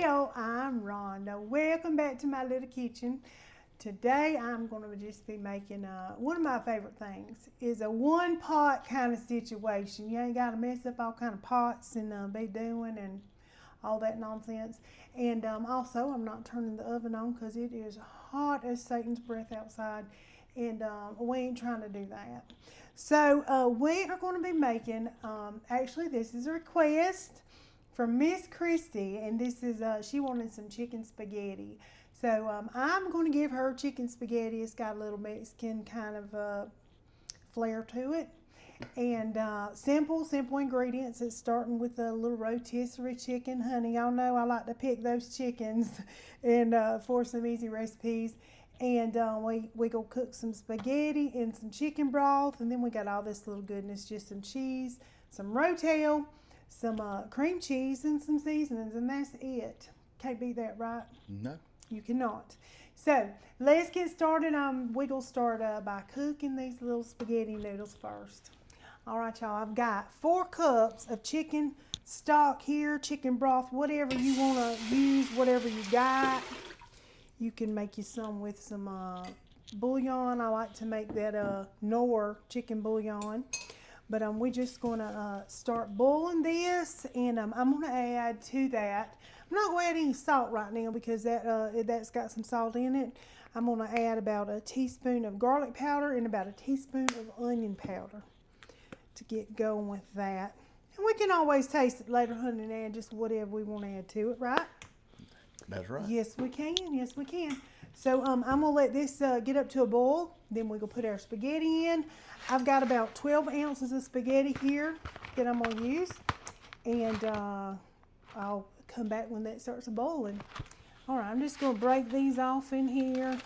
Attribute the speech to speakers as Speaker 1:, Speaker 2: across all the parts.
Speaker 1: Well, I'm Rhonda. Welcome back to my little kitchen. Today I'm going to just be making one of my favorite things is a one pot kind of situation. You ain't got to mess up all kind of pots and be doing and all that nonsense. And also I'm not turning the oven on because it is hot as Satan's breath outside, and we ain't trying to do that. So we are going to be making, actually this is a request from Miss Christie, and this is she wanted some chicken spaghetti. So I'm going to give her chicken spaghetti. It's got a little Mexican kind of flair to it, and simple ingredients. It's starting with a little rotisserie chicken. Honey, y'all know I like to pick those chickens and for some easy recipes. And we go cook some spaghetti and some chicken broth, and then we got all this little goodness, just some cheese, some Rotel, some cream cheese, and some seasonings, and that's it. Can't beat that, right?
Speaker 2: No.
Speaker 1: You cannot. So let's get started. We're going to start by cooking these little spaghetti noodles first. All right, y'all, I've got 4 cups of chicken stock here, chicken broth, whatever you want to use, whatever you got. You can make you some with some bouillon. I like to make that Knorr chicken bouillon. But we're just going to start boiling this, and I'm going to add to that. I'm not going to add any salt right now because that's got some salt in it. I'm going to add about a teaspoon of garlic powder and about a teaspoon of onion powder to get going with that. And we can always taste it later, honey, and add just whatever we want to add to it, right?
Speaker 2: That's right.
Speaker 1: Yes, we can. Yes, we can. So I'm going to let this get up to a boil. Then we're going to put our spaghetti in. I've got about 12 ounces of spaghetti here that I'm going to use. And I'll come back when that starts boiling. All right, I'm just going to break these off in here.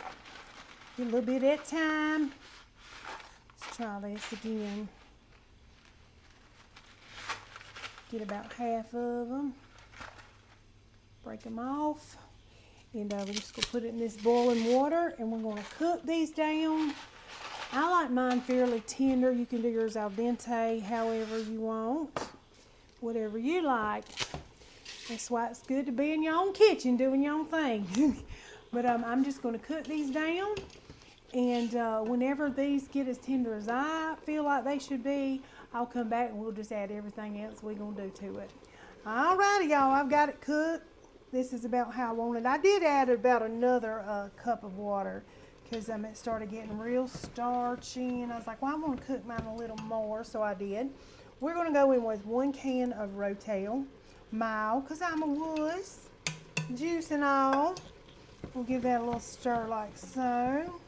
Speaker 1: Get a little bit at a time. Let's try this again. Get about half of them. Break them off. And we're just going to put it in this boiling water, and we're going to cook these down. I like mine fairly tender. You can do yours al dente, however you want. Whatever you like. That's why it's good to be in your own kitchen doing your own thing. But I'm just going to cook these down. And whenever these get as tender as I feel like they should be, I'll come back and we'll just add everything else we're going to do to it. Alrighty, y'all. I've got it cooked. This is about how I want it. I did add about another cup of water because it started getting real starchy, and I was like, well, I'm going to cook mine a little more, so I did. We're going to go in with 1 can of Rotel, mild, because I'm a wuss, juice and all. We'll give that a little stir like so.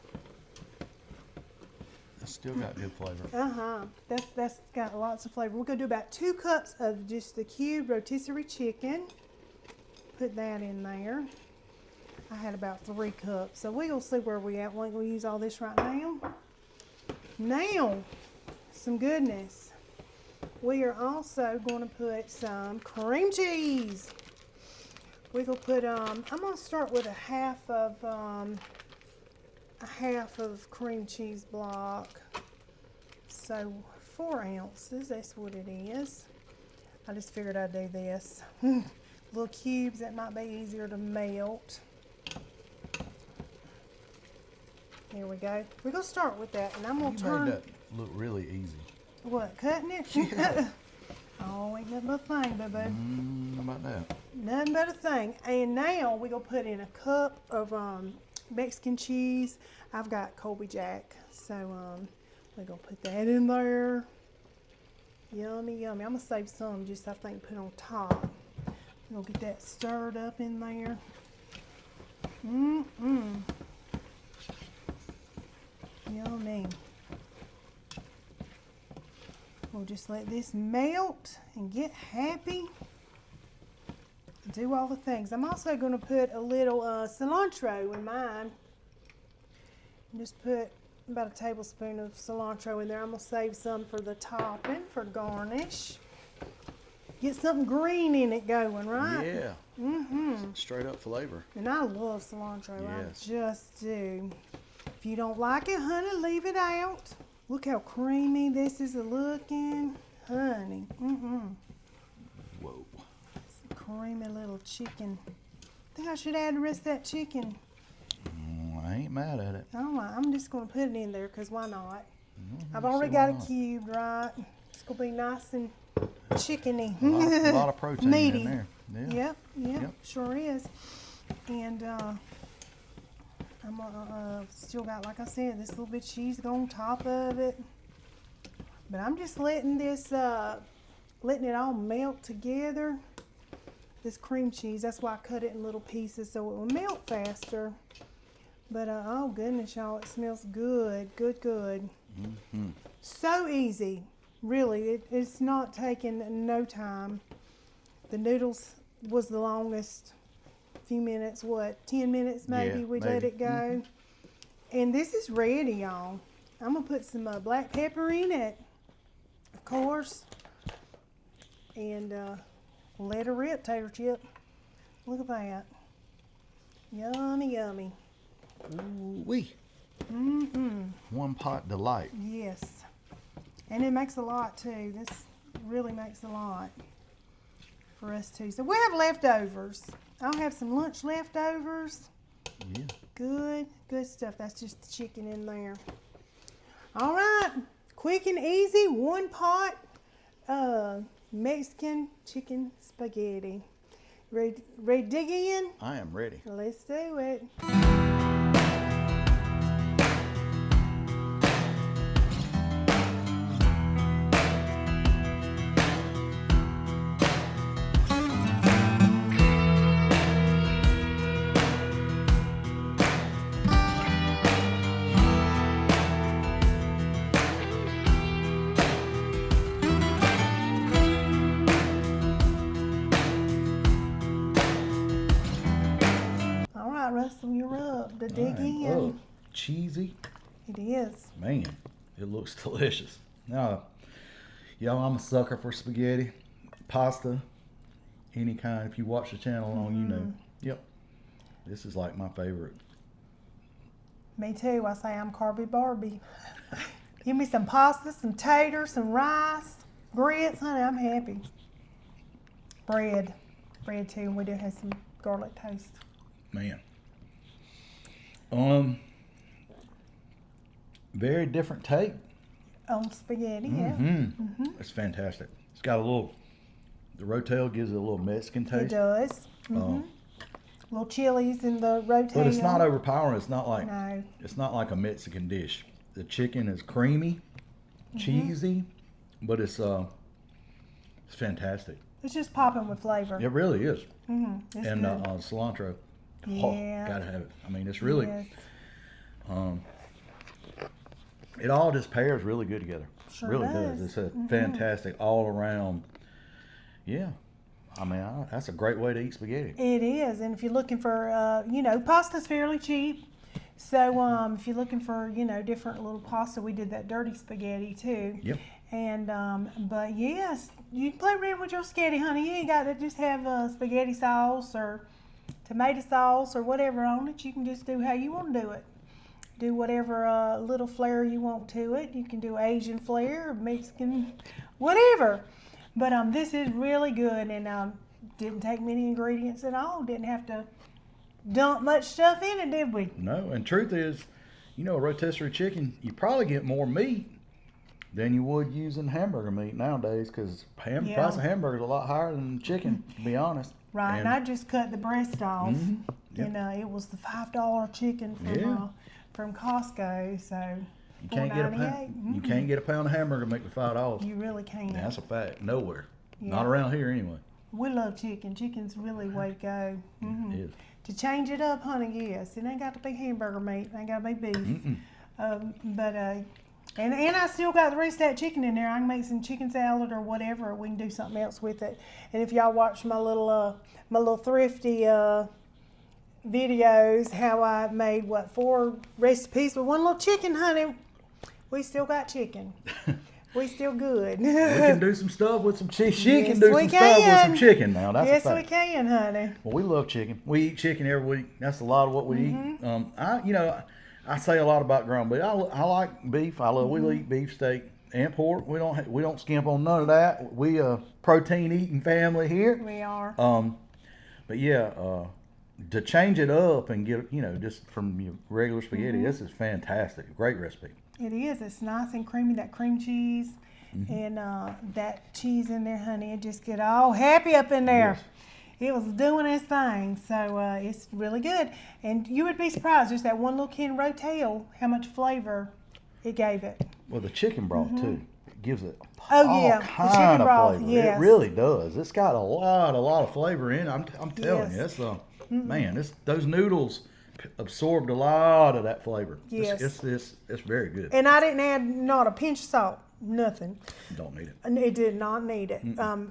Speaker 2: It's still got good flavor.
Speaker 1: That's got lots of flavor. We're going to do about 2 cups of just the cubed rotisserie chicken. Put that in there. I had about 3 cups, so we're going to see where we at. We're going to use all this right now. Now, some goodness. We are also going to put some cream cheese. We're going to put, I'm going to start with a half of cream cheese block. So 4 ounces, that's what it is. I just figured I'd do this. Little cubes, that might be easier to melt. There we go. We're going to start with that, and I'm going to turn...
Speaker 2: You made that look really easy.
Speaker 1: What, cutting it?
Speaker 2: Yeah.
Speaker 1: Oh, ain't nothing but a thing, baby.
Speaker 2: How about that?
Speaker 1: Nothing but a thing. And now we're going to put in a cup of Mexican cheese. I've got Colby Jack, so we're going to put that in there. Yummy, yummy. I'm going to save some just, I think, put on top. We'll get that stirred up in there. Yummy. We'll just let this melt and get happy. Do all the things. I'm also going to put a little cilantro in mine. Just put about a tablespoon of cilantro in there. I'm going to save some for the topping, for garnish. Get something green in it going, right?
Speaker 2: Yeah. Straight up flavor.
Speaker 1: And I love cilantro.
Speaker 2: Yes.
Speaker 1: I just do. If you don't like it, honey, leave it out. Look how creamy this is looking. Honey.
Speaker 2: Whoa.
Speaker 1: It's a creamy little chicken think I should add the rest of that chicken.
Speaker 2: I ain't mad at it.
Speaker 1: Oh, I'm just going to put it in there because why not? I've
Speaker 2: see
Speaker 1: already
Speaker 2: why
Speaker 1: got
Speaker 2: not.
Speaker 1: it cubed, right? It's going to be nice and chickeny.
Speaker 2: A lot of protein
Speaker 1: Meaty.
Speaker 2: in there. Yeah.
Speaker 1: Yep, sure is. And I'm still got, like I said, this little bit of cheese go on top of it. But I'm just letting this, letting it all melt together. This cream cheese, that's why I cut it in little pieces so it will melt faster. But oh goodness, y'all, it smells good, good. So easy, really. It's not taking no time. The noodles was the longest, few minutes, what, 10 minutes maybe,
Speaker 2: Yeah,
Speaker 1: we let
Speaker 2: maybe.
Speaker 1: it go. And this is ready, y'all. I'm gonna put some black pepper in it, of course, and let her rip, tater chip. Look at that. Yummy, yummy.
Speaker 2: Ooh-wee. One pot delight.
Speaker 1: Yes. And it makes a lot too. This really makes a lot for us too. So we have leftovers. I'll have some lunch leftovers.
Speaker 2: Yeah.
Speaker 1: Good stuff. That's just the chicken in there. All right. Quick and easy, one pot Mexican chicken spaghetti. Ready to dig in?
Speaker 2: I am ready.
Speaker 1: Let's do it. All right, Russell, you're up to dig in.
Speaker 2: Oh, cheesy.
Speaker 1: It is.
Speaker 2: Man, it looks delicious. Now, y'all, I'm a sucker for spaghetti, pasta, any kind. If you watch the channel long, you know. Yep. This is like my favorite.
Speaker 1: Me too. I say I'm Carby Barbie. Give me some pasta, some taters, some rice, grits, honey. I'm happy. Bread too, and we do have some garlic toast.
Speaker 2: Man. Very different take.
Speaker 1: On spaghetti, yeah.
Speaker 2: It's fantastic. It's got a little, the Rotel gives it a little Mexican taste.
Speaker 1: It does. Little chilies in the Rotel.
Speaker 2: But it's not overpowering. It's not like
Speaker 1: No.
Speaker 2: it's not like a Mexican dish. The chicken is creamy, cheesy, but it's fantastic.
Speaker 1: It's just popping with flavor.
Speaker 2: It really is.
Speaker 1: It's
Speaker 2: And
Speaker 1: good.
Speaker 2: cilantro.
Speaker 1: Yeah.
Speaker 2: Oh, gotta have it. I mean, it's really
Speaker 1: Yes.
Speaker 2: it all just pairs really good together.
Speaker 1: Sure
Speaker 2: really
Speaker 1: does.
Speaker 2: It's a fantastic all around. Yeah. I mean, that's a great way to eat spaghetti.
Speaker 1: It is, and if you're looking for, pasta's fairly cheap. So if you're looking for, different little pasta, we did that dirty spaghetti too.
Speaker 2: Yep.
Speaker 1: And but yes, you can play around with your spaghetti, honey. You ain't got to just have spaghetti sauce or tomato sauce or whatever on it. You can just do how you want to do it. Do whatever little flair you want to it. You can do Asian flair, or Mexican, whatever. But this is really good, and didn't take many ingredients at all. Didn't have to dump much stuff in it, did we?
Speaker 2: No, and truth is, a rotisserie chicken, you probably get more meat than you would using hamburger meat nowadays, because
Speaker 1: Yeah.
Speaker 2: price of hamburger is a lot higher than chicken, to be honest.
Speaker 1: Right, and I just cut the breast off.
Speaker 2: Yep.
Speaker 1: And it was the $5 chicken from Costco, so
Speaker 2: You can't get a pound.
Speaker 1: $4.98.
Speaker 2: You can't get a pound of hamburger meat for $5.
Speaker 1: You really can't.
Speaker 2: That's a fact. Nowhere.
Speaker 1: Yeah.
Speaker 2: Not around here anyway.
Speaker 1: We love chicken. Chicken's really the way to go.
Speaker 2: It is.
Speaker 1: To change it up, honey, yes. It ain't got to be hamburger meat. It ain't got to be beef. And I still got the rest of that chicken in there. I can make some chicken salad or whatever. We can do something else with it. And if y'all watch my little thrifty videos, how I made 4 recipes with one little chicken, honey. We still got chicken. We still good.
Speaker 2: We can do some stuff with some chicken. She
Speaker 1: Yes,
Speaker 2: can do
Speaker 1: we
Speaker 2: some stuff with some
Speaker 1: can.
Speaker 2: chicken now. That's
Speaker 1: Yes,
Speaker 2: a
Speaker 1: we
Speaker 2: fact.
Speaker 1: can, honey.
Speaker 2: Well, we love chicken. We eat chicken every week. That's a lot of what we eat. I say a lot about ground beef. I like beef. We'll eat beef steak and pork. We don't skimp on none of that. We protein eating family here.
Speaker 1: We are.
Speaker 2: But yeah, to change it up and get, just from your regular spaghetti, this is fantastic. Great recipe.
Speaker 1: It is. It's nice and creamy, that cream cheese and that cheese in there, honey. It just get all happy up in there.
Speaker 2: Yes.
Speaker 1: It was doing its thing, so it's really good. And you would be surprised, just that one little can Rotel, how much flavor it gave it.
Speaker 2: Well, the chicken broth too, it gives it
Speaker 1: Oh
Speaker 2: all
Speaker 1: yeah,
Speaker 2: kind
Speaker 1: the chicken
Speaker 2: of
Speaker 1: broth.
Speaker 2: flavor.
Speaker 1: Yes.
Speaker 2: It really does. It's got a lot of flavor in it. I'm telling you,
Speaker 1: Yes.
Speaker 2: it's man, those noodles absorbed a lot of that flavor.
Speaker 1: Yes.
Speaker 2: It's very good.
Speaker 1: And I didn't add not a pinch of salt, nothing.
Speaker 2: Don't need it.
Speaker 1: And it did not need it.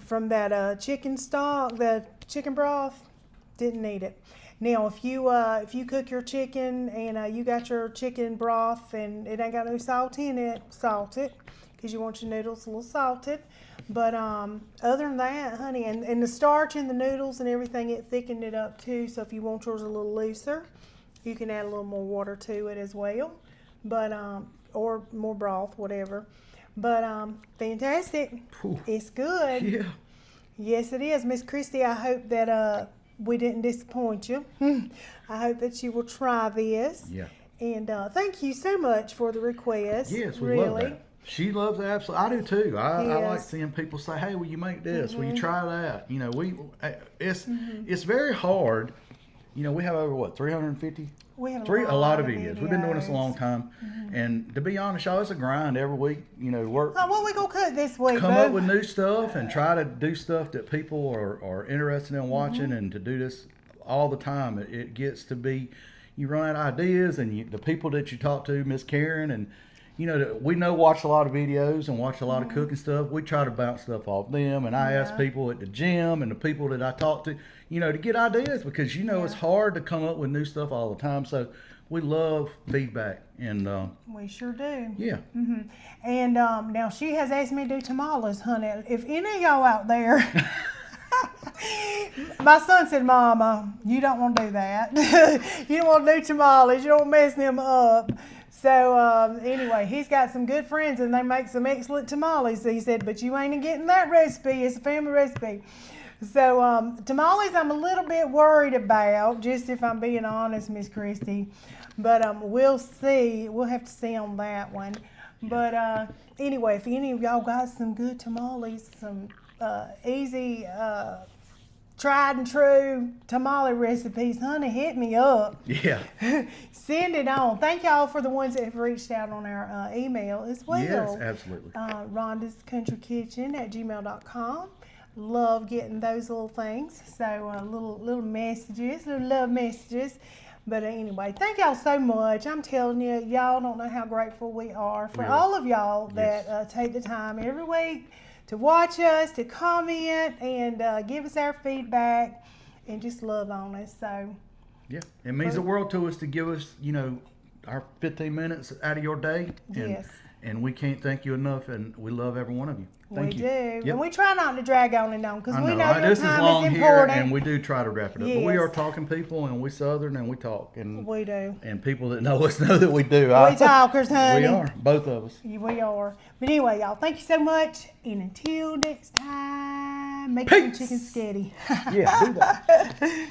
Speaker 1: From that chicken stock, the chicken broth, didn't need it. Now, if you cook your chicken and you got your chicken broth and it ain't got no salt in it, salt it, because you want your noodles a little salted. But other than that, honey, and the starch in the noodles and everything, it thickened it up too. So if you want yours a little looser, you can add a little more water to it as well. But or more broth, whatever. But fantastic.
Speaker 2: Whew.
Speaker 1: It's good.
Speaker 2: Yeah.
Speaker 1: Yes, it is. Miss Christie, I hope that we didn't disappoint you. I hope that you will try this.
Speaker 2: Yeah.
Speaker 1: And thank you so much for the request.
Speaker 2: Yes, we
Speaker 1: really.
Speaker 2: love that. She loves it absolutely. I do too. I like
Speaker 1: Yes.
Speaker 2: seeing people say, "Hey, will you make this? Will you try that?" It's very hard. We have over 350.
Speaker 1: We have
Speaker 2: A lot of videos. We've been doing this a long
Speaker 1: videos.
Speaker 2: time, and to be honest, y'all, it's a grind every week. Work.
Speaker 1: Oh, what we gonna cook this week,
Speaker 2: Come
Speaker 1: boo?
Speaker 2: up with new stuff and try to do stuff that people are interested in watching, and to do this all the time. It gets to be, you run out of ideas, and the people that you talk to, Miss Karen, and we watch a lot of videos and watch a lot of cooking stuff. We try to bounce stuff off them, and I ask people at the gym and the people that I talk to, to get ideas, because it's hard to come up with new stuff all the time. So we love feedback, and
Speaker 1: We sure do.
Speaker 2: yeah.
Speaker 1: And now she has asked me to do tamales, honey. If any of y'all out there, my son said, "Mama, you don't want to do that. You don't want to do tamales. You don't mess them up." So anyway, he's got some good friends, and they make some excellent tamales. So he said, "But you ain't getting that recipe. It's a family recipe." So tamales, I'm a little bit worried about, just if I'm being honest, Miss Christie. But we'll see. We'll have to see on that one. But anyway, if any of y'all got some good tamales, some easy, tried and true tamale recipes, honey, hit me up.
Speaker 2: Yeah.
Speaker 1: Send it on. Thank y'all for the ones that have reached out on our email as well.
Speaker 2: Yes, absolutely.
Speaker 1: Rhonda's Country Kitchen at gmail.com. Love getting those little things. So little messages, little love messages. But anyway, thank y'all so much. I'm telling you, y'all don't know how grateful we are for all of y'all that take the time every week to watch us, to comment, and give us our feedback, and just love on us. So
Speaker 2: Yeah, it means the world to us to give us, our 15 minutes out of your day.
Speaker 1: Yes.
Speaker 2: And we can't thank you enough, and we love every one of you. Thank
Speaker 1: we
Speaker 2: you.
Speaker 1: do.
Speaker 2: Yep.
Speaker 1: And we try not to drag on and on, because
Speaker 2: I
Speaker 1: we
Speaker 2: know.
Speaker 1: know your
Speaker 2: This is
Speaker 1: time
Speaker 2: long
Speaker 1: is
Speaker 2: here,
Speaker 1: important.
Speaker 2: and we do try to wrap it up. But we
Speaker 1: Yes.
Speaker 2: are talking people, and we Southern, and we talk. And
Speaker 1: We do.
Speaker 2: And people that know us know that we do.
Speaker 1: We talkers, honey.
Speaker 2: We are, both of us.
Speaker 1: We are. But anyway, y'all, thank you so much. And until next time, make some
Speaker 2: Peace.
Speaker 1: chicken steady.
Speaker 2: Yeah, do that.